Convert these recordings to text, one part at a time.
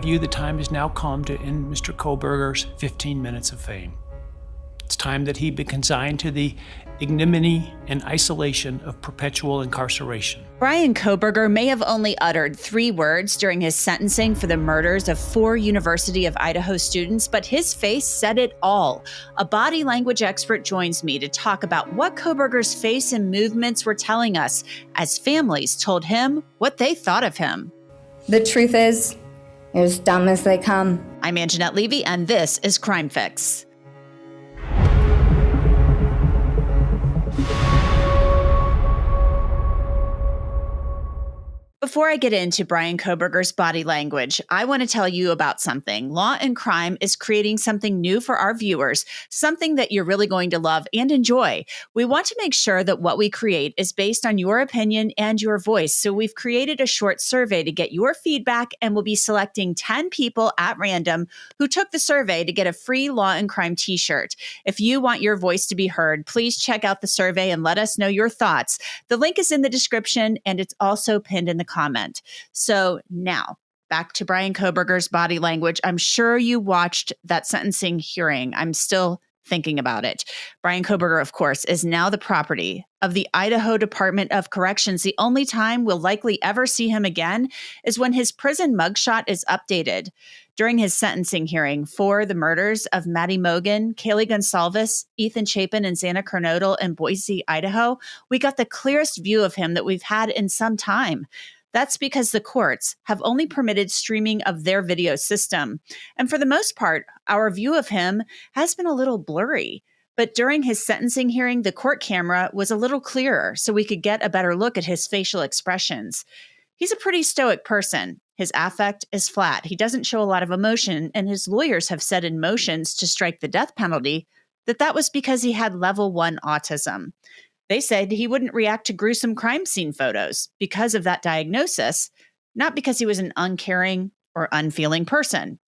you, the time has now come to end Mr. Kohberger's 15 minutes of fame. It's time that he be consigned to the ignominy and isolation of perpetual incarceration. Bryan Kohberger may have only uttered 3 words during his sentencing for the murders of 4 University of Idaho students, but his face said it all. A body language expert joins me to talk about what Kohberger's face and movements were telling us as families told him what they thought of him. The truth is, you're as dumb as they come. I'm Angenette Levy, and this is Crime Fix. Before I get into Bryan Kohberger's body language, I want to tell you about something. Law&Crime is creating something new for our viewers, something that you're really going to love and enjoy. We want to make sure that what we create is based on your opinion and your voice. So we've created a short survey to get your feedback, and we'll be selecting 10 people at random who took the survey to get a free Law&Crime t-shirt. If you want your voice to be heard, please check out the survey and let us know your thoughts. The link is in the description, and it's also pinned in the comment. So now back to Bryan Kohberger's body language. I'm sure you watched that sentencing hearing. I'm still thinking about it. Bryan Kohberger, of course, is now the property of the Idaho Department of Corrections. The only time we'll likely ever see him again is when his prison mugshot is updated. During his sentencing hearing for the murders of Maddie Mogen, Kaylee Gonsalves, Ethan Chapin, and Xana Kernodle in Boise, Idaho, we got the clearest view of him that we've had in some time. That's because the courts have only permitted streaming of their video system. And for the most part, our view of him has been a little blurry. But during his sentencing hearing, the court camera was a little clearer, so we could get a better look at his facial expressions. He's a pretty stoic person. His affect is flat. He doesn't show a lot of emotion, and his lawyers have said in motions to strike the death penalty that was because he had level 1 autism. They said he wouldn't react to gruesome crime scene photos because of that diagnosis, not because he was an uncaring or unfeeling person.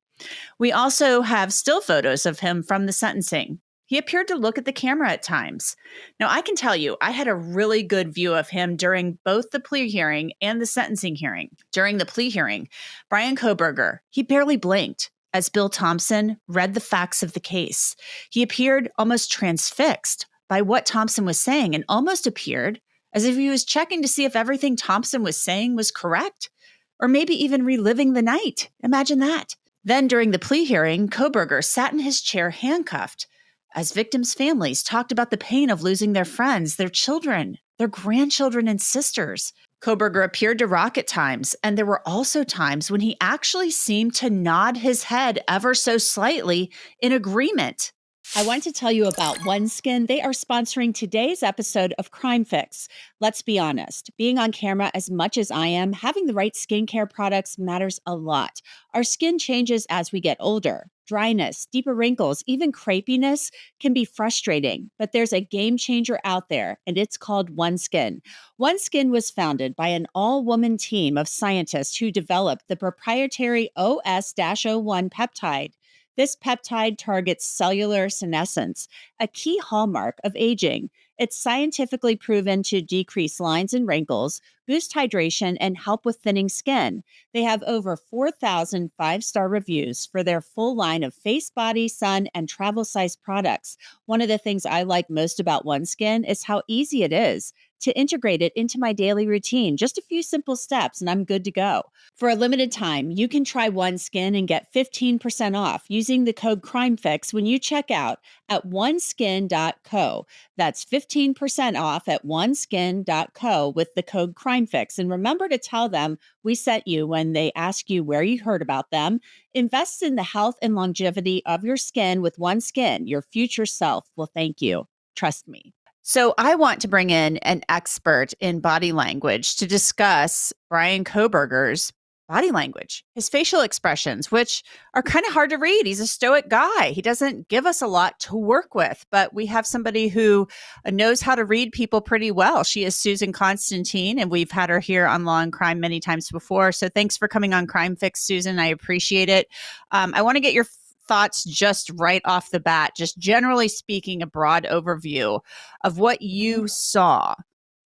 We also have still photos of him from the sentencing. He appeared to look at the camera at times. Now, I can tell you, I had a really good view of him during both the plea hearing and the sentencing hearing. During the plea hearing, Bryan Kohberger, he barely blinked as Bill Thompson read the facts of the case. He appeared almost transfixed by what Thompson was saying and almost appeared as if he was checking to see if everything Thompson was saying was correct, or maybe even reliving the night. Imagine that. Then during the plea hearing, Kohberger sat in his chair handcuffed as victims' families talked about the pain of losing their friends, their children, their grandchildren, and sisters. Kohberger appeared to rock at times, and there were also times when he actually seemed to nod his head ever so slightly in agreement. I want to tell you about OneSkin. They are sponsoring today's episode of Crime Fix. Let's be honest, being on camera as much as I am, having the right skincare products matters a lot. Our skin changes as we get older. Dryness, deeper wrinkles, even crepiness can be frustrating, but there's a game changer out there, and it's called OneSkin. OneSkin was founded by an all-woman team of scientists who developed the proprietary OS-01 peptide. This peptide targets cellular senescence, a key hallmark of aging. It's scientifically proven to decrease lines and wrinkles, boost hydration, and help with thinning skin. They have over 4,000 five-star reviews for their full line of face, body, sun, and travel-size products. One of the things I like most about OneSkin is how easy it is to integrate it into my daily routine. Just a few simple steps and I'm good to go. For a limited time, you can try OneSkin and get 15% off using the code CRIMEFIX when you check out at oneskin.co. That's 15% off at oneskin.co with the code CRIMEFIX. And remember to tell them we sent you when they ask you where you heard about them. Invest in the health and longevity of your skin with OneSkin. Your future self will thank you. Trust me. So I want to bring in an expert in body language to discuss Bryan Kohberger's body language, his facial expressions, which are kind of hard to read. He's a stoic guy. He doesn't give us a lot to work with, but we have somebody who knows how to read people pretty well. She is Susan Constantine, and we've had her here on Law&Crime many times before. So thanks for coming on Crime Fix, Susan. I appreciate it. I want to get your thoughts just right off the bat, just generally speaking, a broad overview of what you saw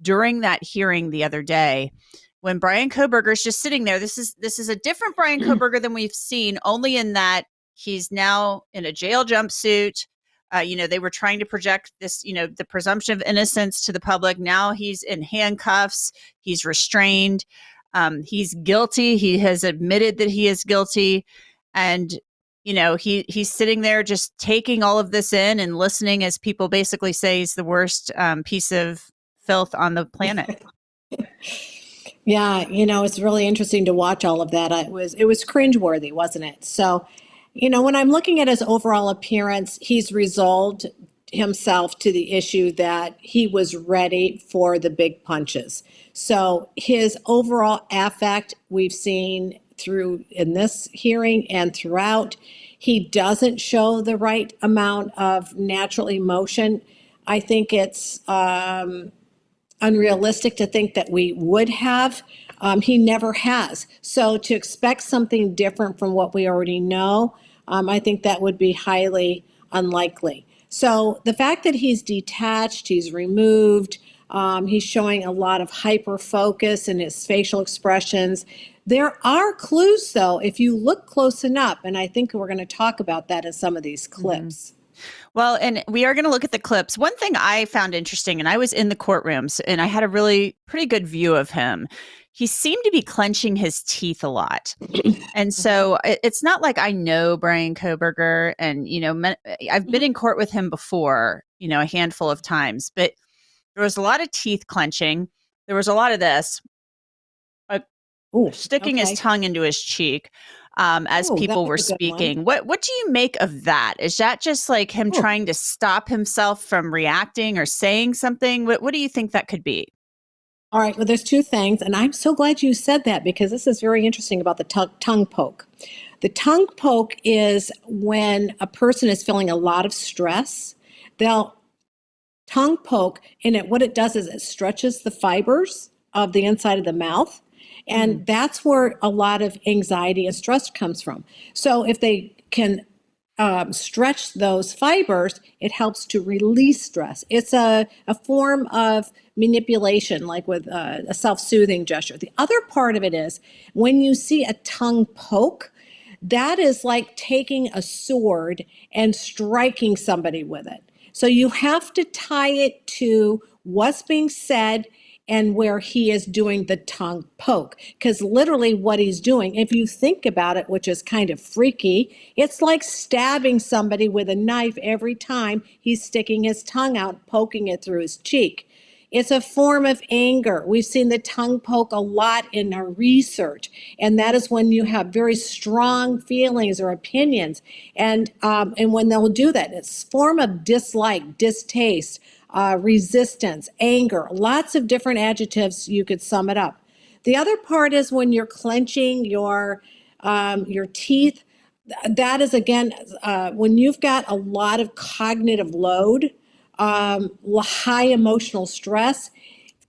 during that hearing the other day when Bryan Kohberger is just sitting there. This is a different Bryan Kohberger than we've seen, only in that he's now in a jail jumpsuit. They were trying to project this, the presumption of innocence to the public. Now he's in handcuffs. He's restrained. He's guilty. He has admitted that he is guilty. And, he's sitting there just taking all of this in and listening as people basically say he's the worst piece of filth on the planet. Yeah, it's really interesting to watch all of that. It was cringeworthy, wasn't it? So, when I'm looking at his overall appearance, he's resolved himself to the issue that he was ready for the big punches. So his overall affect we've seen through in this hearing and throughout, he doesn't show the right amount of natural emotion. I think it's unrealistic to think that we would have. He never has. So to expect something different from what we already know, I think that would be highly unlikely. So the fact that he's detached, he's removed, he's showing a lot of hyper focus in his facial expressions. There are clues, though, if you look close enough, and I think we're going to talk about that in some of these clips. Mm-hmm. Well, and we are going to look at the clips. One thing I found interesting, and I was in the courtrooms, and I had a really pretty good view of him. He seemed to be clenching his teeth a lot. And so it's not like I know Bryan Kohberger, and, I've been in court with him before, a handful of times, but there was a lot of teeth clenching. There was a lot of this, sticking his tongue into his cheek. As people were speaking. What do you make of that? Is that just like him trying to stop himself from reacting or saying something? What do you think that could be? All right, well, there's two things, and I'm so glad you said that because this is very interesting about the tongue poke. The tongue poke is when a person is feeling a lot of stress, they'll tongue poke, and what it does is it stretches the fibers of the inside of the mouth. And that's where a lot of anxiety and stress comes from. So if they can stretch those fibers, it helps to release stress. It's a form of manipulation, like with a self-soothing gesture. The other part of it is when you see a tongue poke, that is like taking a sword and striking somebody with it. So you have to tie it to what's being said and where he is doing the tongue poke. Because literally what he's doing, if you think about it, which is kind of freaky, it's like stabbing somebody with a knife every time he's sticking his tongue out, poking it through his cheek. It's a form of anger. We've seen the tongue poke a lot in our research, and that is when you have very strong feelings or opinions, and when they'll do that, it's a form of dislike, distaste, resistance, anger, lots of different adjectives you could sum it up. The other part is when you're clenching your teeth. That is, again, when you've got a lot of cognitive load, high emotional stress,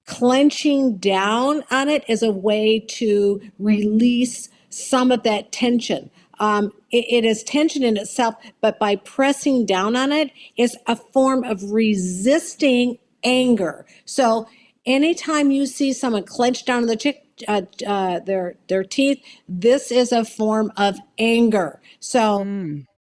clenching down on it is a way to release some of that tension. It is tension in itself, but by pressing down on it is a form of resisting anger. So anytime you see someone clench down their teeth, this is a form of anger. So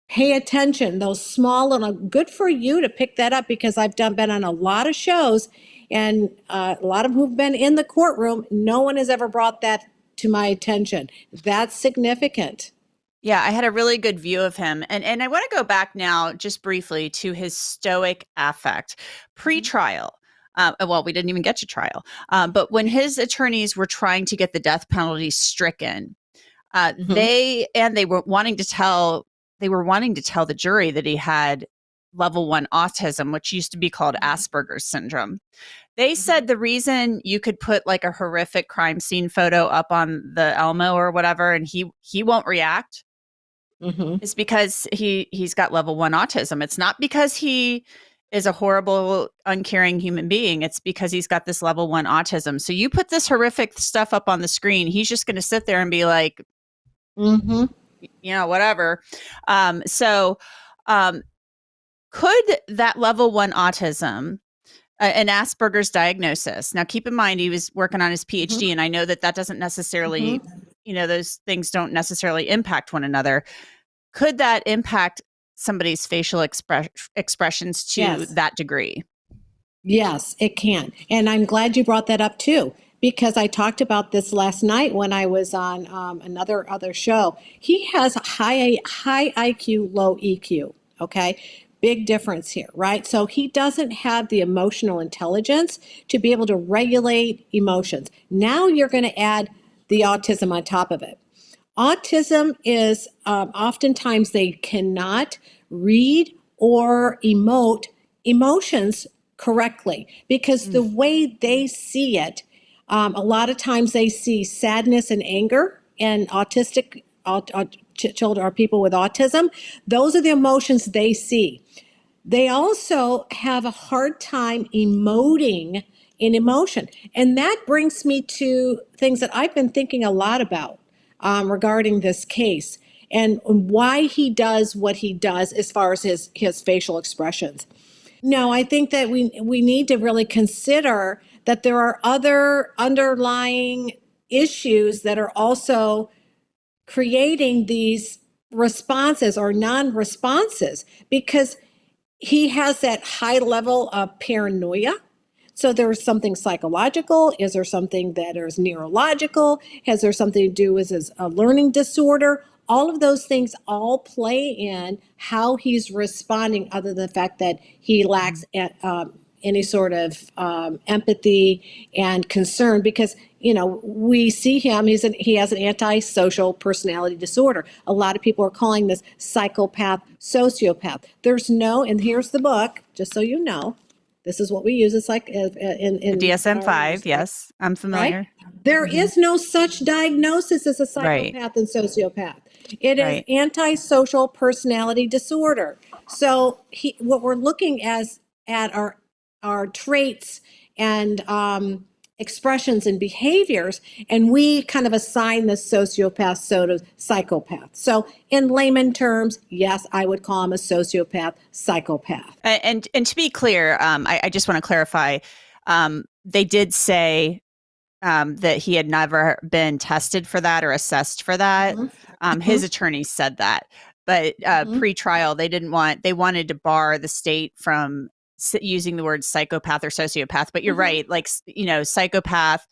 pay attention. Those small little, good for you to pick that up because I've been on a lot of shows, and a lot of who've been in the courtroom, no one has ever brought that to my attention. That's significant. Yeah, I had a really good view of him. And I want to go back now just briefly to his stoic affect. Pre-trial, well, we didn't even get to trial, but when his attorneys were trying to get the death penalty stricken, they were wanting to tell the jury that he had level 1 autism, which used to be called Asperger's syndrome. They said the reason you could put like a horrific crime scene photo up on the Elmo or whatever, and he won't react, is because he's got level 1 autism. It's not because he is a horrible, uncaring human being. It's because he's got this level 1 autism. So you put this horrific stuff up on the screen, he's just going to sit there and be like, whatever. Could that level 1 autism an Asperger's diagnosis. Now, keep in mind, he was working on his PhD, and I know that doesn't necessarily, those things don't necessarily impact one another. Could that impact somebody's facial expressions to that degree? Yes, it can. And I'm glad you brought that up too, because I talked about this last night when I was on another other show. He has high IQ, low EQ. Okay. Big difference here, right? So he doesn't have the emotional intelligence to be able to regulate emotions. Now you're going to add the autism on top of it. Autism is oftentimes they cannot read or emote emotions correctly because the way they see it, a lot of times they see sadness and anger, and autistic children or people with autism, those are the emotions they see. They also have a hard time emoting in emotion. And that brings me to things that I've been thinking a lot about regarding this case and why he does what he does as far as his facial expressions. No, I think that we need to really consider that there are other underlying issues that are also creating these responses or non-responses, because he has that high level of paranoia. So there's something psychological. Is there something that is neurological? Has there something to do with a learning disorder? All of those things all play in how he's responding, other than the fact that he lacks any sort of empathy and concern, because we see him, he has an antisocial personality disorder. A lot of people are calling this psychopath, sociopath. And here's the book, just so you know, this is what we use. It's like in DSM-5. Yes, I'm familiar. Right? There is no such diagnosis as a psychopath and sociopath. It is antisocial personality disorder. So what we're looking at are traits and expressions and behaviors, and we kind of assign the sociopath, psychopath. So in layman terms, yes, I would call him a sociopath, psychopath. And to be clear, I just want to clarify, they did say that he had never been tested for that or assessed for that. His attorney said that, but pre-trial, they wanted to bar the state from using the word psychopath or sociopath. But you're right, like, psychopath,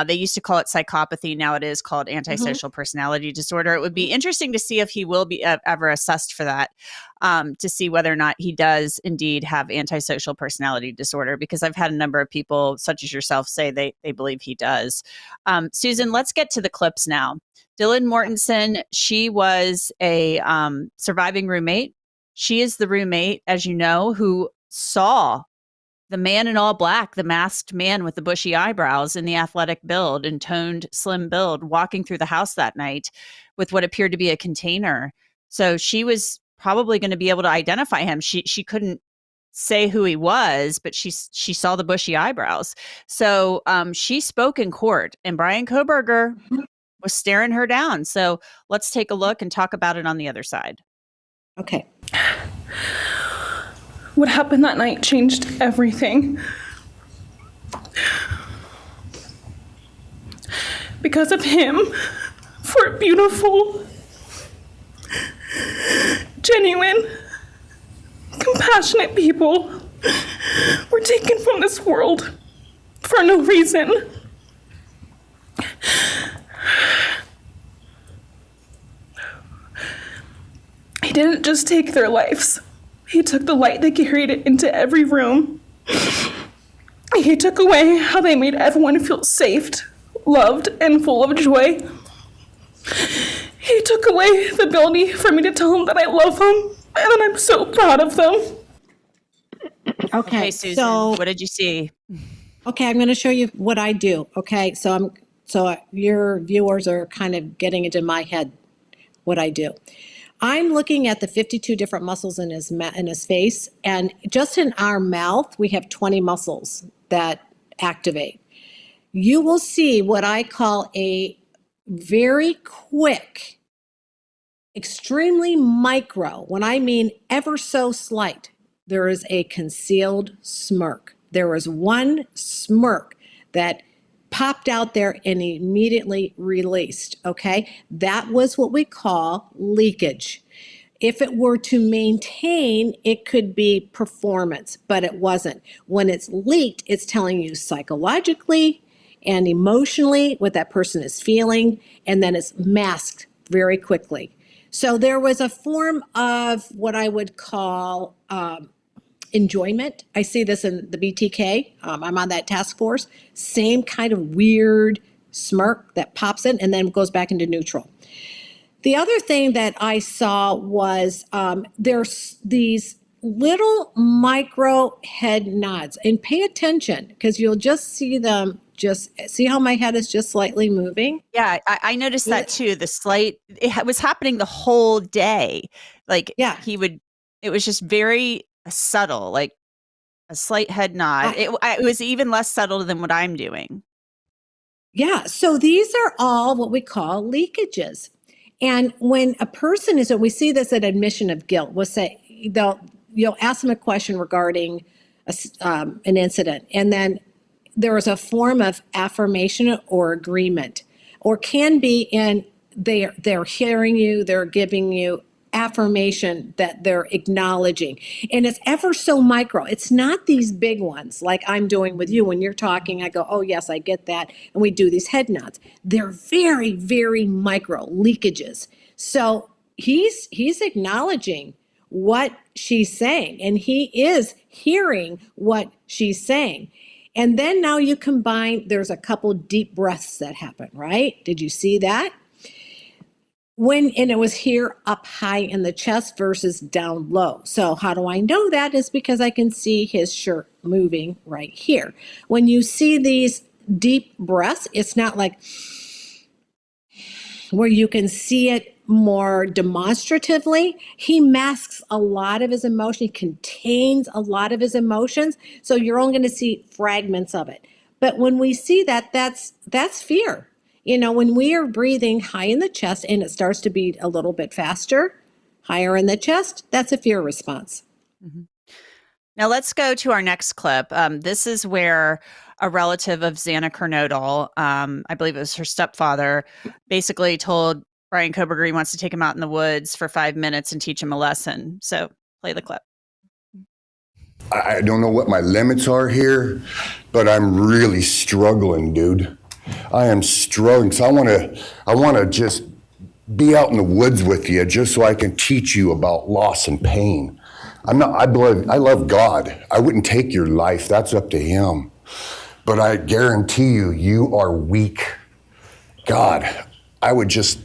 they used to call it psychopathy. Now it is called antisocial personality disorder. It would be interesting to see if he will be ever assessed for that, to see whether or not he does indeed have antisocial personality disorder, because I've had a number of people such as yourself say they believe he does. Susan, let's get to the clips now. Dylan Mortensen, she was a surviving roommate. She is the roommate, as you know, who saw the man in all black, the masked man with the bushy eyebrows and the athletic build and toned, slim build, walking through the house that night with what appeared to be a container. So she was probably going to be able to identify him. She couldn't say who he was, but she saw the bushy eyebrows. So she spoke in court, and Bryan Kohberger was staring her down. So let's take a look and talk about it on the other side. Okay. What happened that night changed everything. Because of him, 4 beautiful, genuine, compassionate people were taken from this world for no reason. He didn't just take their lives. He took the light they carried it into every room. He took away how they made everyone feel safe, loved, and full of joy. He took away the ability for me to tell him that I love him and that I'm so proud of them. Okay, Susan, so what did you see? Okay, I'm going to show you what I do. Okay, so your viewers are kind of getting into my head what I do. I'm looking at the 52 different muscles in his face, and just in our mouth, we have 20 muscles that activate. You will see what I call a very quick, extremely micro, when I mean ever so slight, there is a concealed smirk. There was one smirk that popped out there and immediately released, okay? That was what we call leakage. If it were to maintain, it could be performance, but it wasn't. When it's leaked, it's telling you psychologically and emotionally what that person is feeling, and then it's masked very quickly. So there was a form of what I would call enjoyment. I see this in the BTK. I'm on that task force. Same kind of weird smirk that pops in and then goes back into neutral. The other thing that I saw was there's these little micro head nods, and pay attention because you'll just see them. Just see how my head is just slightly moving. Yeah, I noticed that too. It was happening the whole day. Like, Yeah. it was just very subtle, like a slight head nod. It was even less subtle than what I'm doing. Yeah, so these are all what we call leakages. And when a person is, we see this at admission of guilt, we'll say, you'll ask them a question regarding an incident, and then there is a form of affirmation or agreement, or can be in they're hearing you, they're giving you affirmation that they're acknowledging. And it's ever so micro. It's not these big ones like I'm doing with you. When you're talking, I go, oh, yes, I get that. And we do these head nods. They're very, very micro leakages. So he's acknowledging what she's saying, and he is hearing what she's saying. And then now you combine, there's a couple deep breaths that happen, right? Did you see that? And it was here up high in the chest versus down low. So how do I know that? Is because I can see his shirt moving right here. When you see these deep breaths, it's not like where you can see it more demonstratively. He masks a lot of his emotion. He contains a lot of his emotions. So you're only going to see fragments of it. But when we see that, that's fear. When we are breathing high in the chest and it starts to beat a little bit faster, higher in the chest, that's a fear response. Mm-hmm. Now let's go to our next clip. This is where a relative of Xana Kernodle, I believe it was her stepfather, basically told Bryan Kohberger he wants to take him out in the woods for 5 minutes and teach him a lesson. So play the clip. I don't know what my limits are here, but I'm really struggling, dude. I am struggling. So I want to just be out in the woods with you just so I can teach you about loss and pain. I love God. I wouldn't take your life. That's up to him. But I guarantee you are weak. God, I would just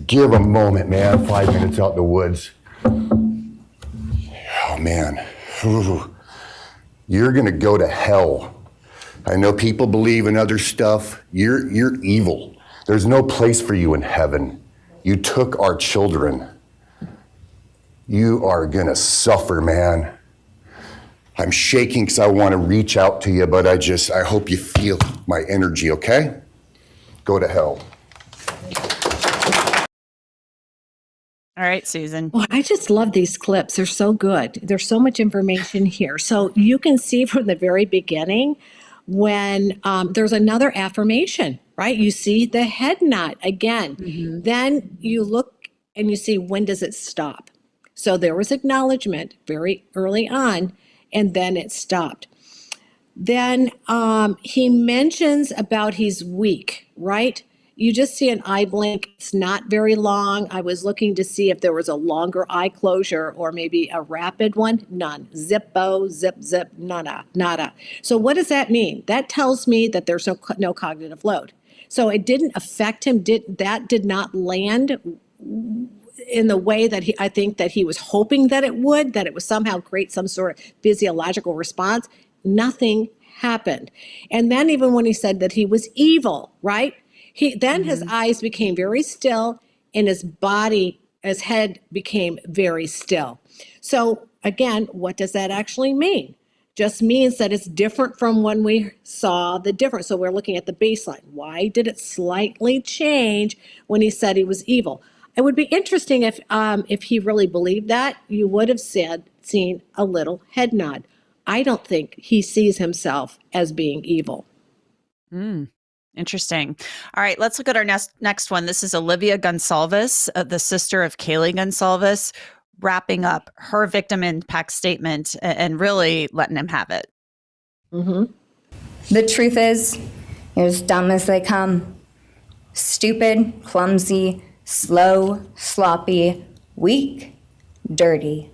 give a moment, man. 5 minutes out in the woods. Oh, man. Ooh. You're going to go to hell. I know people believe in other stuff. You're evil. There's no place for you in heaven. You took our children. You are going to suffer, man. I'm shaking because I want to reach out to you, but I hope you feel my energy, okay? Go to hell. All right, Susan. Well, I just love these clips. They're so good. There's so much information here. So you can see from the very beginning when there's another affirmation, right? You see the head nod again. Mm-hmm. Then you look and you see, when does it stop? So there was acknowledgement very early on, and then it stopped. Then he mentions about he's weak, right? You just see an eye blink. It's not very long. I was looking to see if there was a longer eye closure or maybe a rapid one. None. Zippo, zip, zip, nada. So what does that mean? That tells me that there's no cognitive load. So it didn't affect him. That did not land in the way that I think that he was hoping that it would, that it would somehow create some sort of physiological response. Nothing happened. And then even when he said that he was evil, right? His eyes became very still and his head became very still. So again, what does that actually mean? Just means that it's different from when we saw the difference. So we're looking at the baseline. Why did it slightly change when he said he was evil? It would be interesting if he really believed that, you would have seen a little head nod. I don't think he sees himself as being evil. Interesting. All right, let's look at our next one. This is Olivia Gonsalves, the sister of Kaylee Gonsalves, wrapping up her victim impact statement and really letting him have it. The truth is, you're as dumb as they come. Stupid, clumsy, slow, sloppy, weak, dirty.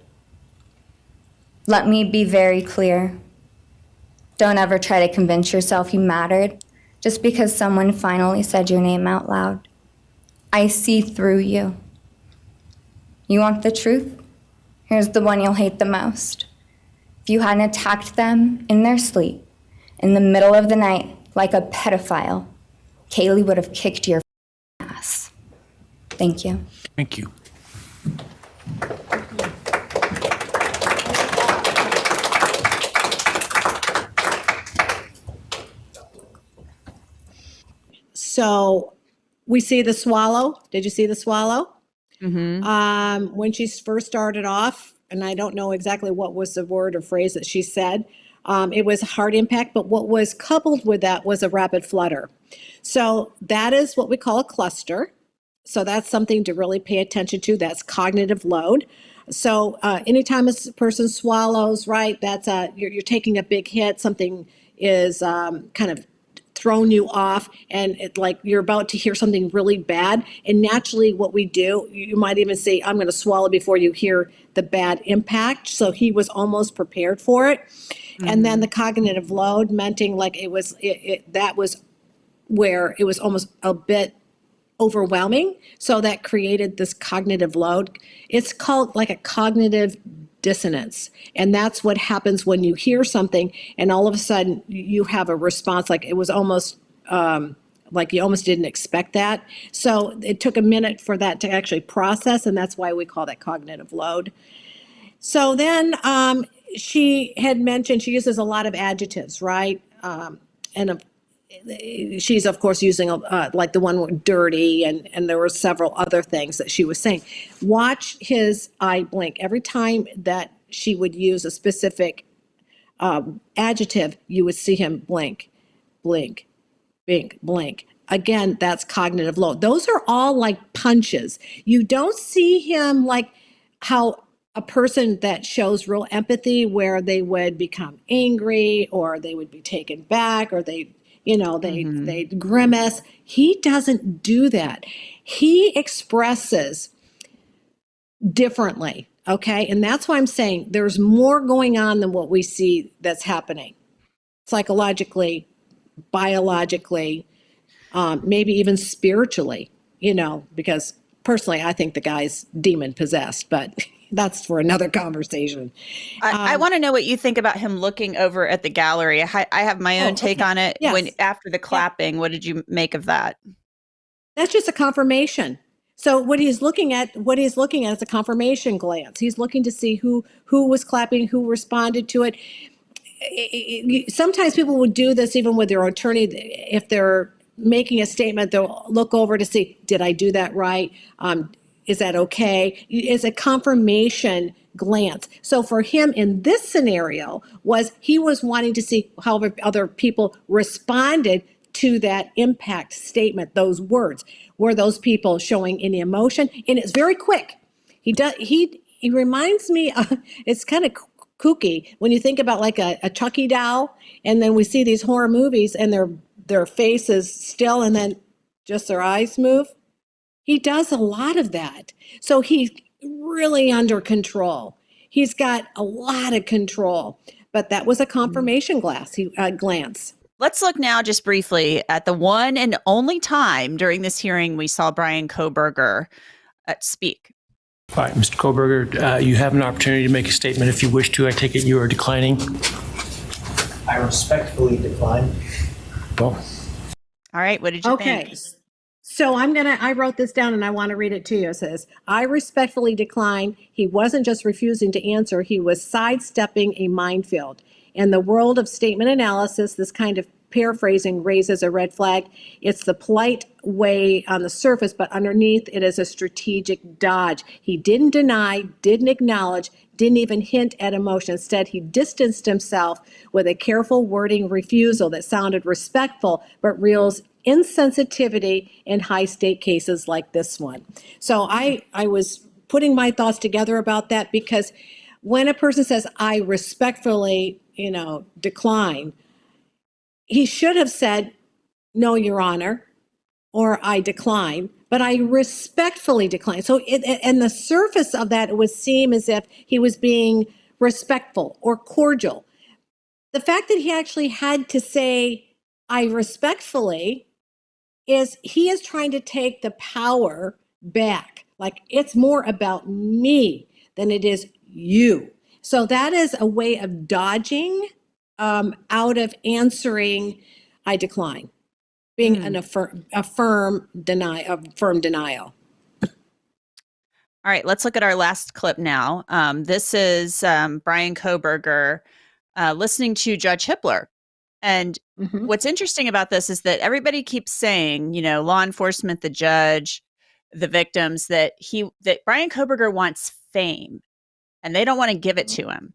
Let me be very clear. Don't ever try to convince yourself you mattered just because someone finally said your name out loud. I see through you. You want the truth? Here's the one you'll hate the most. If you hadn't attacked them in their sleep, in the middle of the night, like a pedophile, Kaylee would have kicked your ass. Thank you. Thank you. So we see the swallow. Did you see the swallow? When she first started off, and I don't know exactly what was the word or phrase that she said, it was heart impact, but what was coupled with that was a rapid flutter. So that is what we call a cluster. So that's something to really pay attention to. That's cognitive load. So anytime a person swallows, right, that's you're taking a big hit. Something is kind of thrown you off, and it's like you're about to hear something really bad. And naturally, what we do, you might even say, "I'm going to swallow before you hear the bad impact." So he was almost prepared for it. And then the cognitive load, menting like that was where it was almost a bit overwhelming. So that created this cognitive load. It's called like a cognitive dissonance. And that's what happens when you hear something and all of a sudden you have a response, like it was almost like you almost didn't expect that. So it took a minute for that to actually process, and that's why we call that cognitive load. So then she had mentioned she uses a lot of adjectives, right? And she's, of course, using like the one with dirty, and there were several other things that she was saying. Watch his eye blink. Every time that she would use a specific adjective, you would see him blink, blink, blink, blink. Again, that's cognitive load. Those are all like punches. You don't see him like how a person that shows real empathy, where they would become angry or they would be taken back or they grimace. He doesn't do that. He expresses differently, okay? And that's why I'm saying there's more going on than what we see that's happening psychologically, biologically, maybe even spiritually, because personally, I think the guy's demon possessed, but that's for another conversation. I want to know what you think about him looking over at the gallery. I have my own take on it. Yes. After the clapping, what did you make of that? That's just a confirmation. So what he's looking at is a confirmation glance. He's looking to see who was clapping, who responded to it. Sometimes people would do this even with their attorney. If they're making a statement, they'll look over to see, did I do that right? Is that okay? It's a confirmation glance. So for him in this scenario he was wanting to see how other people responded to that impact statement, those words. Were those people showing any emotion? And it's very quick. He reminds me, it's kind of kooky when you think about like a Chucky doll, and then we see these horror movies and their face is still and then just their eyes move. He does a lot of that. So he's really under control. He's got a lot of control. But that was a confirmation glance. Let's look now just briefly at the one and only time during this hearing we saw Bryan Kohberger speak. All right, Mr. Kohberger, you have an opportunity to make a statement if you wish to. I take it you are declining. I respectfully decline. Well, all right, what did you think? Okay. So I wrote this down and I want to read it to you. It says, I respectfully decline. He wasn't just refusing to answer, he was sidestepping a minefield. In the world of statement analysis, this kind of paraphrasing, raises a red flag. It's the polite way on the surface, but underneath it is a strategic dodge. He didn't deny, didn't acknowledge, didn't even hint at emotion. Instead, he distanced himself with a careful wording refusal that sounded respectful, but reveals insensitivity in high-stake cases like this one. So I was putting my thoughts together about that, because when a person says, I respectfully, decline, he should have said, no, Your Honor, or I decline, but I respectfully decline. So and the surface of that, it would seem as if he was being respectful or cordial. The fact that he actually had to say, I respectfully, is he is trying to take the power back. Like, it's more about me than it is you. So that is a way of dodging out of answering, I decline, being a firm denial. All right, let's look at our last clip now. This is Bryan Kohberger listening to Judge Hippler. And what's interesting about this is that everybody keeps saying, law enforcement, the judge, the victims, that Bryan Kohberger wants fame and they don't want to give it to him.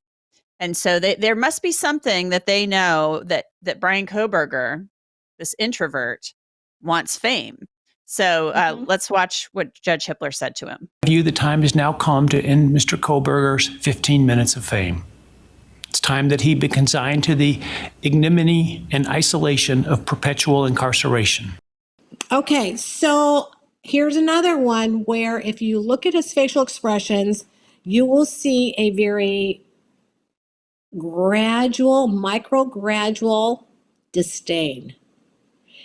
And so there must be something that they know that Bryan Kohberger, this introvert, wants fame. So let's watch what Judge Hippler said to him. The time has now come to end Mr. Kohberger's 15 minutes of fame. It's time that he be consigned to the ignominy and isolation of perpetual incarceration. Okay, so here's another one where if you look at his facial expressions, you will see a very gradual disdain.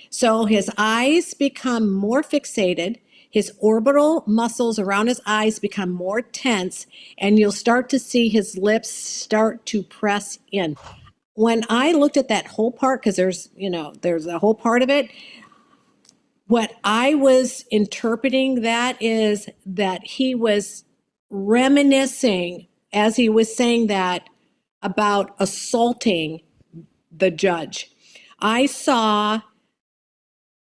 So his eyes become more fixated, his orbital muscles around his eyes become more tense, and you'll start to see his lips start to press in. When I looked at that whole part, because there's a whole part of it, what I was interpreting that is that he was reminiscing, as he was saying that, about assaulting the judge. I saw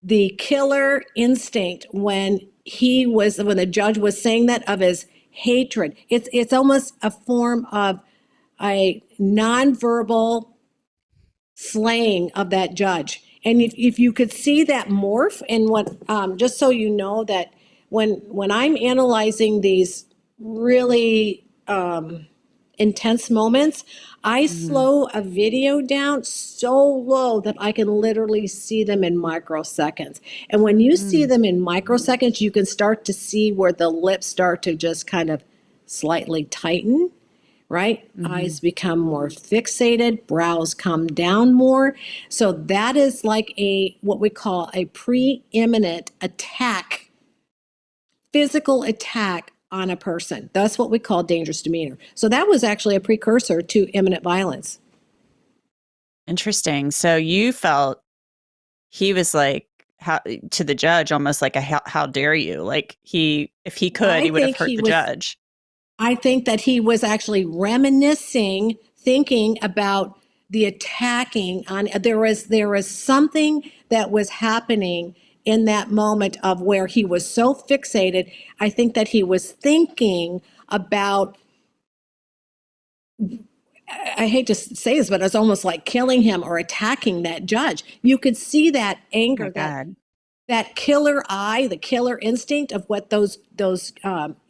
the killer instinct when the judge was saying that, of his hatred. It's almost a form of a nonverbal slaying of that judge. And if you could see that morph, and what just so you know that when I'm analyzing these really intense moments, I slow a video down so low that I can literally see them in microseconds. And when you see them in microseconds, you can start to see where the lips start to just kind of slightly tighten, right? Eyes become more fixated, brows come down more. So that is like what we call a preeminent attack, physical attack on a person. That's what we call dangerous demeanor. So that was actually a precursor to imminent violence. Interesting. So you felt he was like, to the judge, almost like how dare you? Like if he could, he would have hurt the judge. I think that he was actually reminiscing, thinking about the attacking on, there was something that was happening in that moment of where he was so fixated. I think that he was thinking about, I hate to say this, but it's almost like killing him or attacking that judge. You could see that anger, that killer eye, the killer instinct of what those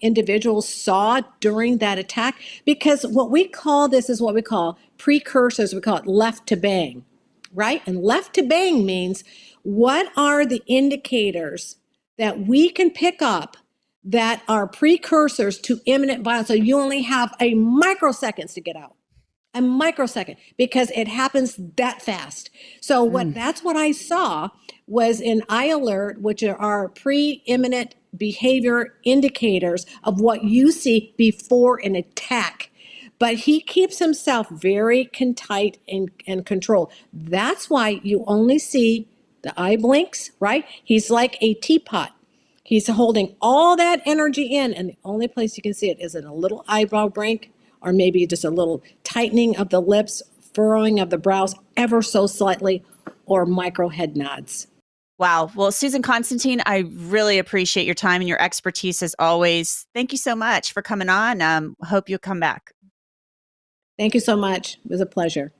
individuals saw during that attack. Because what we call this is what we call precursors. We call it left to bang, right? And left to bang means, what are the indicators that we can pick up that are precursors to imminent violence? So you only have a microseconds to get out. A microsecond, because it happens that fast. So that's what I saw was an eye alert, which are our preeminent behavior indicators of what you see before an attack. But he keeps himself very contrite and controlled. That's why you only see the eye blinks, right? He's like a teapot. He's holding all that energy in, and the only place you can see it is in a little eyebrow blink, or maybe just a little tightening of the lips, furrowing of the brows ever so slightly, or micro head nods. Wow. Well, Susan Constantine, I really appreciate your time and your expertise as always. Thank you so much for coming on. Hope you'll come back. Thank you so much. It was a pleasure.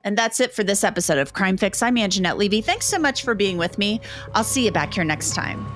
And that's it for this episode of Crime Fix. I'm Angenette Levy. Thanks so much for being with me. I'll see you back here next time.